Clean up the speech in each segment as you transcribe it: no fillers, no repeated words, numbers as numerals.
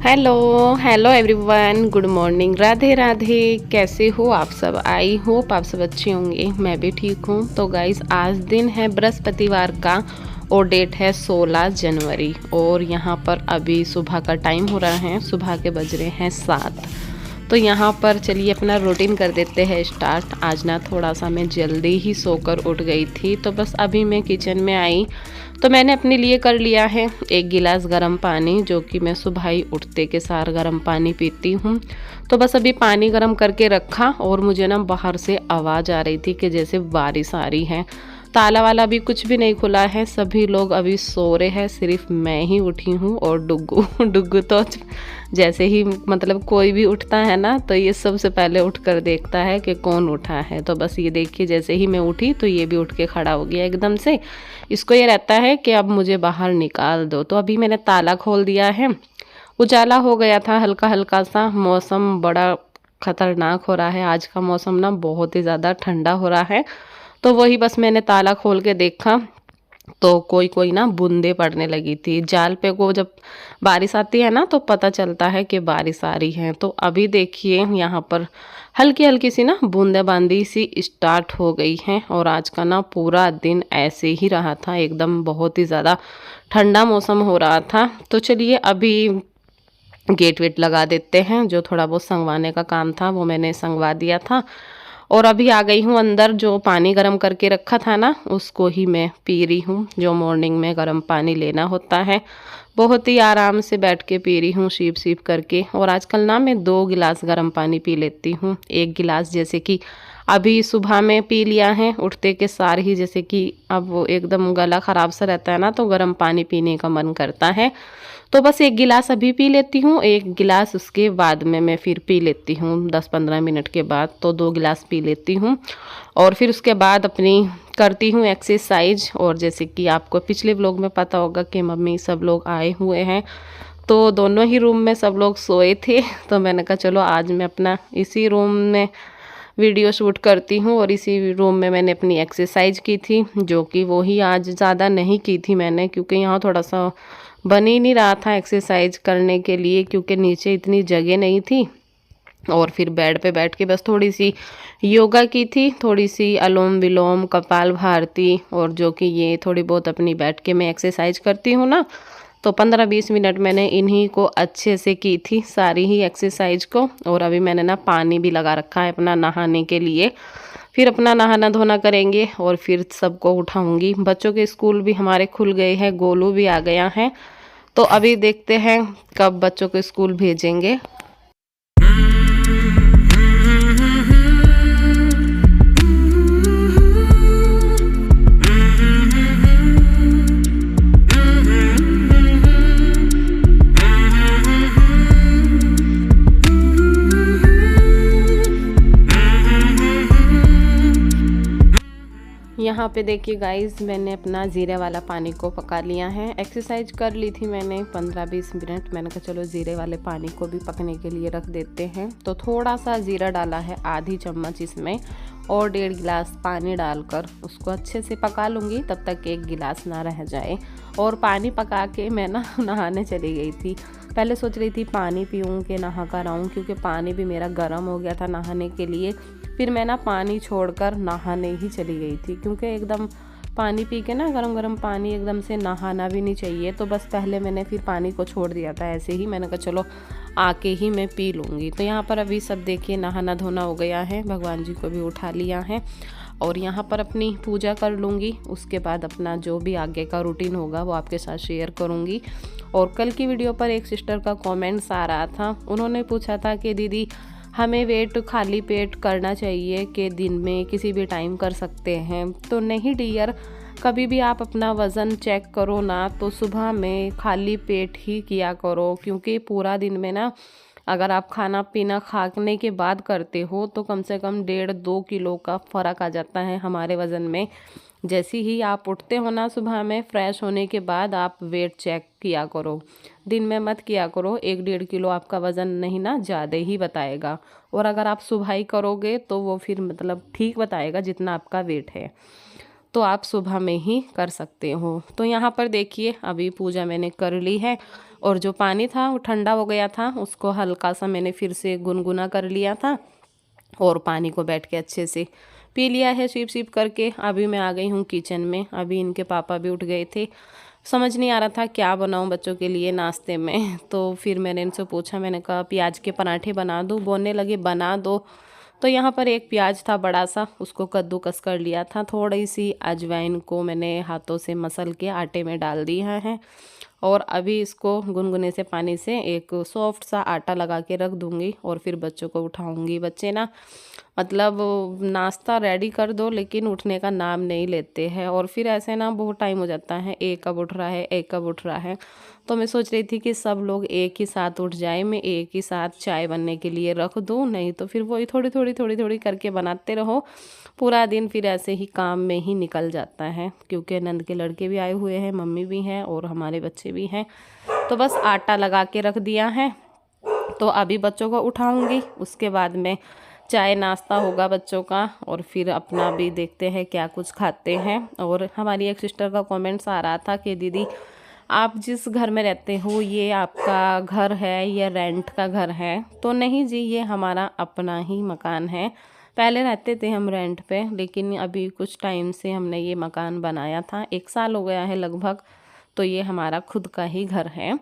Hello hello everyone, good morning, Radhe Radhe. कैसे हो आप सब? आई होप आप सब अच्छे होंगे। मैं भी ठीक हूँ। तो गाइस, आज दिन है बृहस्पतिवार का और डेट है 16 जनवरी और यहाँ पर अभी सुबह का टाइम हो रहा है। सुबह के बज रहे हैं 7। तो यहाँ पर चलिए अपना रूटीन कर देते हैं स्टार्ट। आज ना थोड़ा सा मैं जल्दी ही सोकर उठ गई थी, तो बस अभी मैं किचन में आई तो मैंने अपने लिए कर लिया है 1 गिलास गर्म पानी, जो कि मैं सुबह ही उठते के सार गर्म पानी पीती हूँ। तो बस अभी पानी गर्म करके रखा और मुझे ना बाहर से आवाज़ आ रही थी कि जैसे बारिश आ रही है। ताला वाला भी कुछ भी नहीं खुला है, सभी लोग अभी सो रहे हैं, सिर्फ मैं ही उठी हूँ और डुग्गू डुग्गू तो जैसे ही मतलब कोई भी उठता है ना तो ये सबसे पहले उठ कर देखता है कि कौन उठा है। तो बस ये देखिए, जैसे ही मैं उठी तो ये भी उठ के खड़ा हो गया एकदम से। इसको ये रहता है कि अब मुझे बाहर निकाल दो। तो अभी मैंने ताला खोल दिया है। उजाला हो गया था हल्का हल्का सा। मौसम बड़ा खतरनाक हो रहा है। आज का मौसम ना बहुत ही ज़्यादा ठंडा हो रहा है। तो वही बस मैंने ताला खोल के देखा तो कोई कोई ना बूंदे पड़ने लगी थी। जाल पे को जब बारिश आती है ना तो पता चलता है कि बारिश आ रही है। तो अभी देखिए यहाँ पर हल्की हल्की सी ना बूंदाबांदी सी स्टार्ट हो गई है और आज का ना पूरा दिन ऐसे ही रहा था। एकदम बहुत ही ज़्यादा ठंडा मौसम हो रहा था। तो चलिए अभी गेट वेट लगा देते हैं। जो थोड़ा बहुत संगवाने का काम था वो मैंने संगवा दिया था और अभी आ गई हूँ अंदर। जो पानी गर्म करके रखा था ना उसको ही मैं पी रही हूँ। जो मॉर्निंग में गर्म पानी लेना होता है, बहुत ही आराम से बैठ के पी रही हूँ सीप सीप करके। और आजकल ना मैं 2 गिलास गर्म पानी पी लेती हूँ। 1 गिलास जैसे कि अभी सुबह में पी लिया है उठते के सार ही, जैसे कि अब वो एकदम गला ख़राब सा रहता है ना तो गर्म पानी पीने का मन करता है। तो बस 1 गिलास अभी पी लेती हूँ, 1 गिलास उसके बाद में मैं फिर पी लेती हूँ 10-15 मिनट के बाद। तो 2 गिलास पी लेती हूँ और फिर उसके बाद अपनी करती हूँ एक्सरसाइज। और जैसे कि आपको पिछले व्लॉग में पता होगा कि मम्मी सब लोग आए हुए हैं, तो दोनों ही रूम में सब लोग सोए थे। तो मैंने कहा चलो आज मैं अपना इसी रूम में वीडियो शूट करती हूँ। और इसी रूम में मैंने अपनी एक्सरसाइज की थी, जो कि वो ही आज ज़्यादा नहीं की थी मैंने, क्योंकि यहाँ थोड़ा सा बन ही नहीं रहा था एक्सरसाइज करने के लिए, क्योंकि नीचे इतनी जगह नहीं थी। और फिर बेड पे बैठ के बस थोड़ी सी योगा की थी, थोड़ी सी अनुलोम विलोम कपाल भारती, और जो कि ये थोड़ी बहुत अपनी बैठ के मैं एक्सरसाइज करती हूँ ना, तो 15-20 मिनट मैंने इन्हीं को अच्छे से की थी सारी ही एक्सरसाइज को। और अभी मैंने ना पानी भी लगा रखा है अपना नहाने के लिए। फिर अपना नहाना धोना करेंगे और फिर सबको उठाऊंगी। बच्चों के स्कूल भी हमारे खुल गए हैं, गोलू भी आ गया है। तो अभी देखते हैं कब बच्चों को स्कूल भेजेंगे। यहाँ पे देखिए गाइस, मैंने अपना ज़ीरे वाला पानी को पका लिया है। एक्सरसाइज कर ली थी मैंने 15-20 मिनट। मैंने कहा चलो ज़ीरे वाले पानी को भी पकने के लिए रख देते हैं। तो थोड़ा सा ज़ीरा डाला है, आधी चम्मच इसमें, और 1.5 गिलास पानी डालकर उसको अच्छे से पका लूँगी तब तक 1 गिलास ना रह जाए। और पानी पका के मैं ना नहाने चली गई थी। पहले सोच रही थी पानी पीऊँ कि नहा कर आऊँ, क्योंकि पानी भी मेरा गर्म हो गया था नहाने के लिए। फिर मैं ना पानी छोड़कर नहाने ही चली गई थी, क्योंकि एकदम पानी पी के ना गरम गरम पानी एकदम से नहाना भी नहीं चाहिए। तो बस पहले मैंने फिर पानी को छोड़ दिया था ऐसे ही। मैंने कहा चलो आके ही मैं पी लूँगी। तो यहाँ पर अभी सब देखिए नहाना धोना हो गया है, भगवान जी को भी उठा लिया है और यहाँ पर अपनी पूजा कर लूँगी। उसके बाद अपना जो भी आगे का रूटीन होगा वो आपके साथ शेयर करूँगी। और कल की वीडियो पर एक सिस्टर का कमेंट्स आ रहा था। उन्होंने पूछा था कि दीदी हमें वेट खाली पेट करना चाहिए कि दिन में किसी भी टाइम कर सकते हैं? तो नहीं डियर, कभी भी आप अपना वज़न चेक करो ना तो सुबह में खाली पेट ही किया करो, क्योंकि पूरा दिन में ना अगर आप खाना पीना खाने के बाद करते हो तो कम से कम 1.5-2 किलो का फ़र्क आ जाता है हमारे वज़न में। जैसे ही आप उठते हो ना सुबह में, फ्रेश होने के बाद आप वेट चेक किया करो, दिन में मत किया करो। 1-1.5 किलो आपका वज़न नहीं ना ज़्यादा ही बताएगा। और अगर आप सुबह ही करोगे तो वो फिर मतलब ठीक बताएगा जितना आपका वेट है। तो आप सुबह में ही कर सकते हो। तो यहाँ पर देखिए अभी पूजा मैंने कर ली है और जो पानी था वो ठंडा हो गया था, उसको हल्का सा मैंने फिर से गुनगुना कर लिया था और पानी को बैठ के अच्छे से पी लिया है सीप सीप करके। अभी मैं आ गई हूँ किचन में। अभी इनके पापा भी उठ गए थे, समझ नहीं आ रहा था क्या बनाऊँ बच्चों के लिए नाश्ते में। तो फिर मैंने इनसे पूछा, मैंने कहा प्याज के पराठे बना दूँ, बोलने लगे बना दो। तो यहाँ पर एक प्याज था बड़ा सा, उसको कद्दूकस कर लिया था। थोड़ी सी अजवाइन को मैंने हाथों से मसल के आटे में डाल दिया है और अभी इसको गुनगुने से पानी से एक सॉफ्ट सा आटा लगा के रख दूँगी और फिर बच्चों को उठाऊँगी। बच्चे ना मतलब नाश्ता रेडी कर दो लेकिन उठने का नाम नहीं लेते हैं और फिर ऐसे ना बहुत टाइम हो जाता है, एक कब उठ रहा है एक कब उठ रहा है। तो मैं सोच रही थी कि सब लोग एक ही साथ उठ जाए, मैं एक ही साथ चाय बनने के लिए रख दूँ, नहीं तो फिर वही थोड़ी थोड़ी करके बनाते रहो, पूरा दिन फिर ऐसे ही काम में ही निकल जाता है। क्योंकि नंद के लड़के भी आए हुए हैं, मम्मी भी हैं और हमारे बच्चे भी हैं। तो बस आटा लगा के रख दिया है। तो अभी बच्चों को उठाऊंगी, उसके बाद में चाय नाश्ता होगा बच्चों का और फिर अपना भी देखते हैं क्या कुछ खाते हैं। और हमारी एक सिस्टर का कमेंट्स आ रहा था कि दीदी आप जिस घर में रहते हो ये आपका घर है या रेंट का घर है? तो नहीं जी, ये हमारा अपना ही मकान है। पहले रहते थे हम रेंट पे, लेकिन अभी कुछ टाइम से हमने ये मकान बनाया था, 1 साल हो गया है लगभग। तो ये हमारा खुद का ही घर है।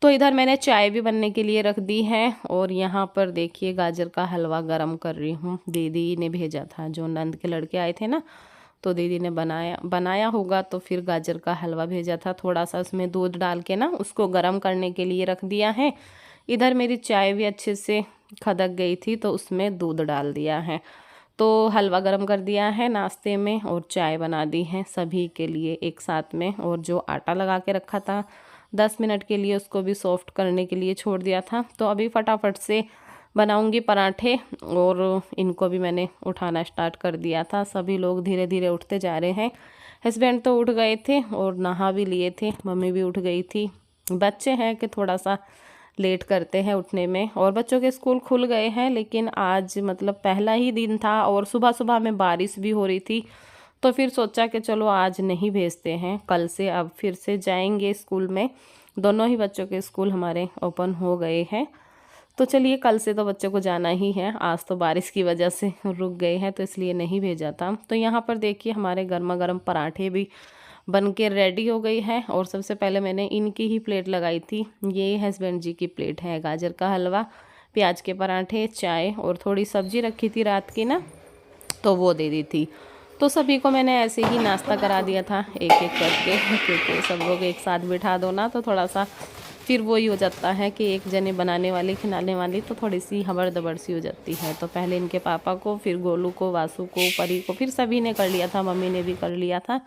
तो इधर मैंने चाय भी बनने के लिए रख दी है और यहाँ पर देखिए गाजर का हलवा गरम कर रही हूँ। दीदी ने भेजा था, जो नंद के लड़के आए थे ना, तो दीदी ने बनाया होगा तो फिर गाजर का हलवा भेजा था। थोड़ा सा उसमें दूध डाल के ना उसको गरम करने के लिए रख दिया है। इधर मेरी चाय भी अच्छे से खदक गई थी तो उसमें दूध डाल दिया है। तो हलवा गरम कर दिया है नाश्ते में और चाय बना दी है सभी के लिए एक साथ में। और जो आटा लगा के रखा था 10 मिनट के लिए, उसको भी सॉफ्ट करने के लिए छोड़ दिया था। तो अभी फटाफट से बनाऊंगी पराठे और इनको भी मैंने उठाना स्टार्ट कर दिया था। सभी लोग धीरे धीरे उठते जा रहे हैं। हस्बैंड तो उठ गए थे और नहा भी लिए थे, मम्मी भी उठ गई थी। बच्चे हैं कि थोड़ा सा लेट करते हैं उठने में। और बच्चों के स्कूल खुल गए हैं, लेकिन आज मतलब पहला ही दिन था और सुबह सुबह में बारिश भी हो रही थी। तो फिर सोचा कि चलो आज नहीं भेजते हैं, कल से अब फिर से जाएंगे स्कूल में। दोनों ही बच्चों के स्कूल हमारे ओपन हो गए हैं। तो चलिए कल से तो बच्चों को जाना ही है, आज तो बारिश की वजह से रुक गए हैं तो इसलिए नहीं भेजा था। तो यहाँ पर देखिए हमारे गर्मा गर्म पराठे भी बन के रेडी हो गई है। और सबसे पहले मैंने इनकी ही प्लेट लगाई थी, ये हस्बैंड जी की प्लेट है। गाजर का हलवा, प्याज के पराठे, चाय और थोड़ी सब्जी रखी थी रात की ना, तो वो दे दी थी। तो सभी को मैंने ऐसे ही नाश्ता करा दिया था एक एक करके, क्योंकि सब लोग एक साथ बिठा दो ना तो थोड़ा सा फिर वही हो जाता है कि एक जने बनाने वाली खिलाने वाली तो थोड़ी सी हबड़ दबड़ सी हो जाती है। तो पहले इनके पापा को, फिर गोलू को, वासु को, परी को, फिर सभी ने कर लिया था, मम्मी ने भी कर लिया था।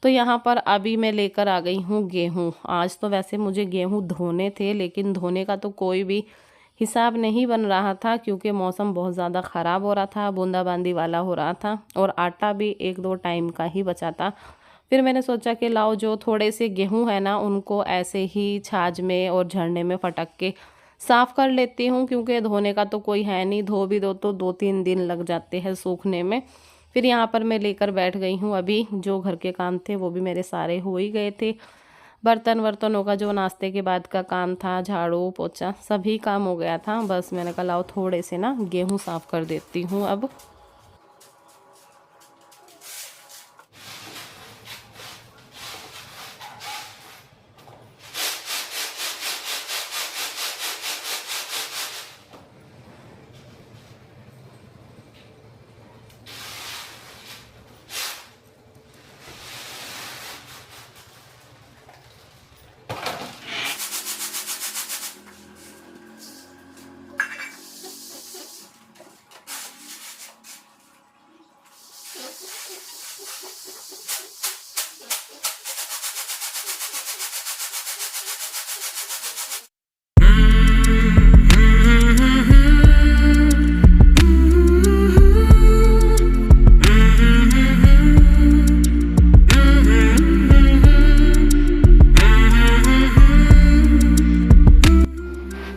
तो यहाँ पर अभी मैं लेकर आ गई हूँ गेहूँ। आज तो वैसे मुझे गेहूँ धोने थे, लेकिन धोने का तो कोई भी हिसाब नहीं बन रहा था क्योंकि मौसम बहुत ज़्यादा ख़राब हो रहा था, बूंदाबांदी वाला हो रहा था और आटा भी 1-2 टाइम का ही बचा था। फिर मैंने सोचा कि लाओ जो थोड़े से गेहूं है ना, उनको ऐसे ही छाछ में और झरने में फटक के साफ़ कर लेती हूँ, क्योंकि धोने का तो कोई है नहीं, धो भी दो तो 2-3 दिन लग जाते हैं सूखने में। फिर यहाँ पर मैं लेकर बैठ गई हूँ। अभी जो घर के काम थे वो भी मेरे सारे हो ही गए थे। बर्तनों का जो नाश्ते के बाद का काम था, झाड़ू पोछा सभी काम हो गया था। बस मैंने कहा लाओ थोड़े से ना गेहूँ साफ़ कर देती हूँ अब।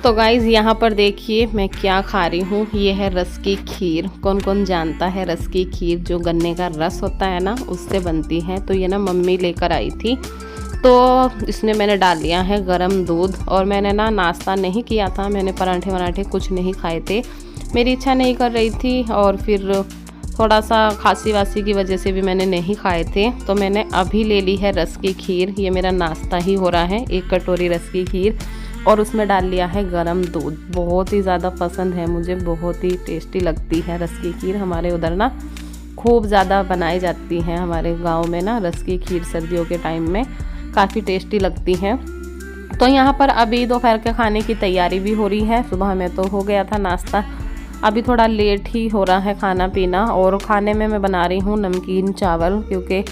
तो गाइज़ यहाँ पर देखिए मैं क्या खा रही हूँ। ये है रस की खीर। कौन कौन जानता है रस की खीर, जो गन्ने का रस होता है ना उससे बनती है। तो ये ना मम्मी लेकर आई थी, तो इसमें मैंने डाल लिया है गरम दूध। और मैंने ना नाश्ता नहीं किया था, मैंने पराठे वराठे कुछ नहीं खाए थे, मेरी इच्छा नहीं कर रही थी। और फिर थोड़ा सा खांसी वासी की वजह से भी मैंने नहीं खाए थे। तो मैंने अभी ले ली है रस की खीर। ये मेरा नाश्ता ही हो रहा है, 1 कटोरी रस की खीर, और उसमें डाल लिया है गरम दूध। बहुत ही ज़्यादा पसंद है मुझे, बहुत ही टेस्टी लगती है रस की खीर। हमारे उधर ना खूब ज़्यादा बनाई जाती है, हमारे गांव में ना रस की खीर सर्दियों के टाइम में काफ़ी टेस्टी लगती है। तो यहाँ पर अभी दोपहर के खाने की तैयारी भी हो रही है। सुबह में तो हो गया था नाश्ता, अभी थोड़ा लेट ही हो रहा है खाना पीना। और खाने में मैं बना रही हूँ नमकीन चावल, क्योंकि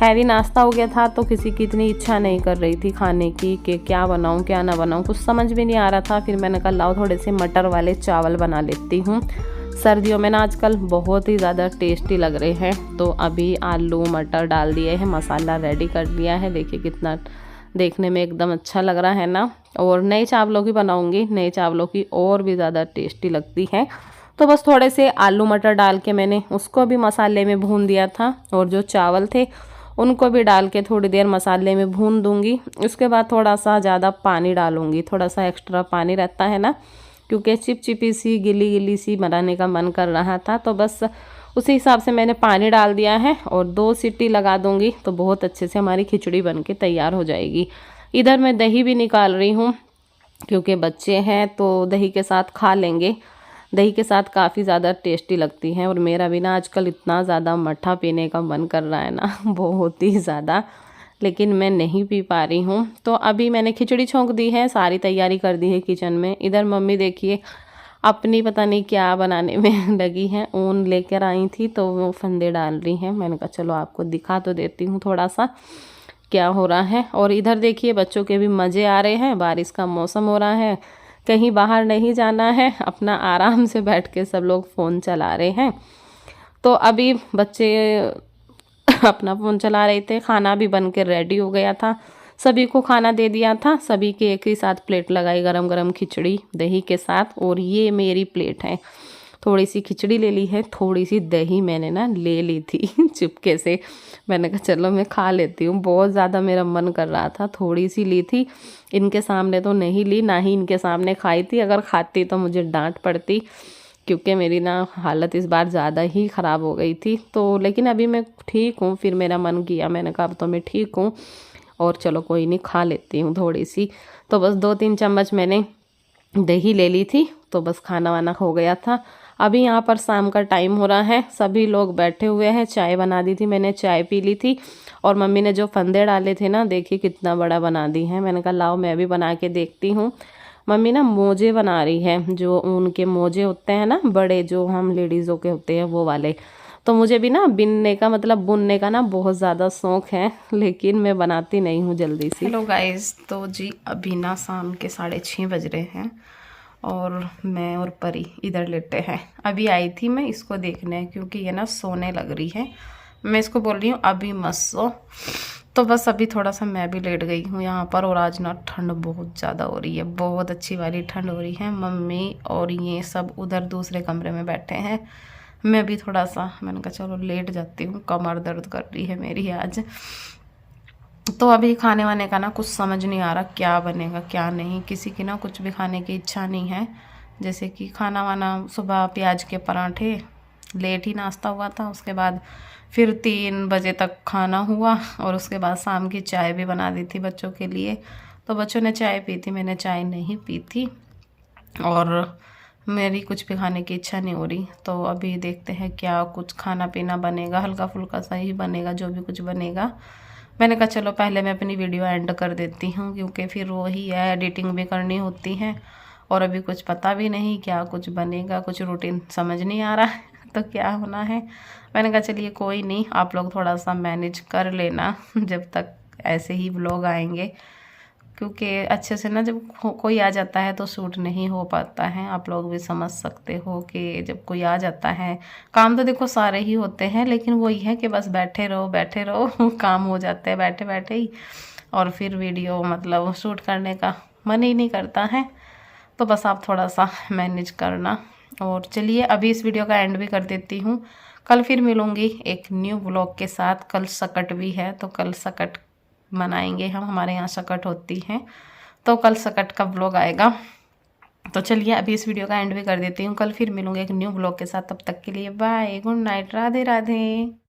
हैवी नाश्ता हो गया था तो किसी की इतनी इच्छा नहीं कर रही थी खाने की कि क्या बनाऊं क्या ना बनाऊं, कुछ समझ भी नहीं आ रहा था। फिर मैंने कहा लाओ थोड़े से मटर वाले चावल बना लेती हूं। सर्दियों में ना आजकल बहुत ही ज़्यादा टेस्टी लग रहे हैं। तो अभी आलू मटर डाल दिए हैं, मसाला रेडी कर दिया है। देखिए कितना देखने में एकदम अच्छा लग रहा है ना। और नए चावलों की बनाऊंगी, नए चावलों की और भी ज़्यादा टेस्टी लगती है। तो बस थोड़े से आलू मटर डाल के मैंने उसको भी मसाले में भून दिया था, और जो चावल थे उनको भी डाल के थोड़ी देर मसाले में भून दूंगी। उसके बाद थोड़ा सा ज़्यादा पानी डालूंगी, थोड़ा सा एक्स्ट्रा पानी रहता है ना, क्योंकि चिपचिपी सी गिली गिली सी बनाने का मन कर रहा था। तो बस उसी हिसाब से मैंने पानी डाल दिया है, और 2 सीटी लगा दूंगी तो बहुत अच्छे से हमारी खिचड़ी बन के तैयार हो जाएगी। इधर मैं दही भी निकाल रही हूँ, क्योंकि बच्चे हैं तो दही के साथ खा लेंगे। दही के साथ काफ़ी ज़्यादा टेस्टी लगती हैं। और मेरा भी ना आजकल इतना ज़्यादा मट्ठा पीने का मन कर रहा है ना बहुत ही ज़्यादा, लेकिन मैं नहीं पी पा रही हूँ। तो अभी मैंने खिचड़ी छोंक दी है, सारी तैयारी कर दी है किचन में। इधर मम्मी देखिए अपनी पता नहीं क्या बनाने में लगी हैं। ऊन लेकर आई थी तो वो फंदे डाल रही हैं। मैंने कहा चलो आपको दिखा तो देती हूँ थोड़ा सा क्या हो रहा है। और इधर देखिए बच्चों के भी मज़े आ रहे हैं, बारिश का मौसम हो रहा है, कहीं बाहर नहीं जाना है, अपना आराम से बैठ के सब लोग फ़ोन चला रहे हैं। तो अभी बच्चे अपना फ़ोन चला रहे थे, खाना भी बन के रेडी हो गया था, सभी को खाना दे दिया था। सभी के एक ही साथ प्लेट लगाई, गरम गरम खिचड़ी दही के साथ। और ये मेरी प्लेट है, थोड़ी सी खिचड़ी ले ली है, थोड़ी सी दही मैंने ना ले ली थी चुपके से। मैंने कहा चलो मैं खा लेती हूँ, बहुत ज़्यादा मेरा मन कर रहा था, थोड़ी सी ली थी। इनके सामने तो नहीं ली, ना ही इनके सामने खाई थी। अगर खाती तो मुझे डांट पड़ती, क्योंकि मेरी ना हालत इस बार ज़्यादा ही ख़राब हो गई थी। तो लेकिन अभी मैं ठीक हूँ, फिर मेरा मन किया, मैंने कहा अब तो मैं ठीक हूँ और चलो कोई नहीं खा लेती हूँ थोड़ी सी। तो बस 2-3 चम्मच मैंने दही ले ली थी, तो बस खाना वाना हो गया था। अभी यहाँ पर शाम का टाइम हो रहा है, सभी लोग बैठे हुए हैं। चाय बना दी थी मैंने, चाय पी ली थी। और मम्मी ने जो फंदे डाले थे ना, देखिए कितना बड़ा बना दी है। मैंने कहा लाओ मैं भी बना के देखती हूँ। मम्मी ना मोजे बना रही है, जो ऊन के मोजे होते हैं ना बड़े, जो हम लेडीज़ों के होते हैं वो वाले। तो मुझे भी ना बिनने का मतलब बुनने का ना बहुत ज़्यादा शौक़ है, लेकिन मैं बनाती नहीं हूँ जल्दी से। हेलो गाइस, तो जी अभी ना शाम के 6:30 बज रहे हैं, और मैं और परी इधर लेटे हैं। अभी आई थी मैं इसको देखने, क्योंकि ये ना सोने लग रही है। मैं इसको बोल रही हूँ अभी मत सो। तो बस अभी थोड़ा सा मैं भी लेट गई हूँ यहाँ पर। और आज ना ठंड बहुत ज़्यादा हो रही है, बहुत अच्छी वाली ठंड हो रही है। मम्मी और ये सब उधर दूसरे कमरे में बैठे हैं, मैं भी थोड़ा सा, मैंने कहा चलो लेट जाती हूँ, कमर दर्द कर रही है मेरी आज। तो अभी खाने वाने का ना कुछ समझ नहीं आ रहा, क्या बनेगा क्या नहीं। किसी की ना कुछ भी खाने की इच्छा नहीं है। जैसे कि खाना वाना सुबह प्याज के पराठे, लेट ही नाश्ता हुआ था, उसके बाद फिर 3 बजे तक खाना हुआ, और उसके बाद शाम की चाय भी बना दी थी बच्चों के लिए। तो बच्चों ने चाय पी थी, मैंने चाय नहीं पी थी, और मेरी कुछ भी खाने की इच्छा नहीं हो रही। तो अभी देखते हैं क्या कुछ खाना पीना बनेगा, हल्का फुल्का सा ही बनेगा, जो भी कुछ बनेगा। मैंने कहा चलो पहले मैं अपनी वीडियो एंड कर देती हूँ, क्योंकि फिर वही है, एडिटिंग भी करनी होती है। और अभी कुछ पता भी नहीं क्या कुछ बनेगा, कुछ रूटीन समझ नहीं आ रहा है तो क्या होना है। मैंने कहा चलिए कोई नहीं, आप लोग थोड़ा सा मैनेज कर लेना जब तक ऐसे ही व्लॉग आएंगे, क्योंकि अच्छे से ना जब कोई आ जाता है तो शूट नहीं हो पाता है। आप लोग भी समझ सकते हो कि जब कोई आ जाता है, काम तो देखो सारे ही होते हैं, लेकिन वही है कि बस बैठे रहो काम हो जाते हैं बैठे बैठे ही, और फिर वीडियो मतलब शूट करने का मन ही नहीं करता है। तो बस आप थोड़ा सा मैनेज करना। और चलिए अभी इस वीडियो का एंड भी कर देती हूँ। कल फिर मिलूँगी एक न्यू ब्लॉग के साथ। कल सकट भी है तो कल सकट मनाएंगे हम, हमारे यहाँ सकट होती है तो कल सकट का ब्लॉग आएगा। तो चलिए अभी इस वीडियो का एंड भी कर देती हूँ। कल फिर मिलूँगी एक न्यू ब्लॉग के साथ। तब तक के लिए bye, good night, Radhe Radhe.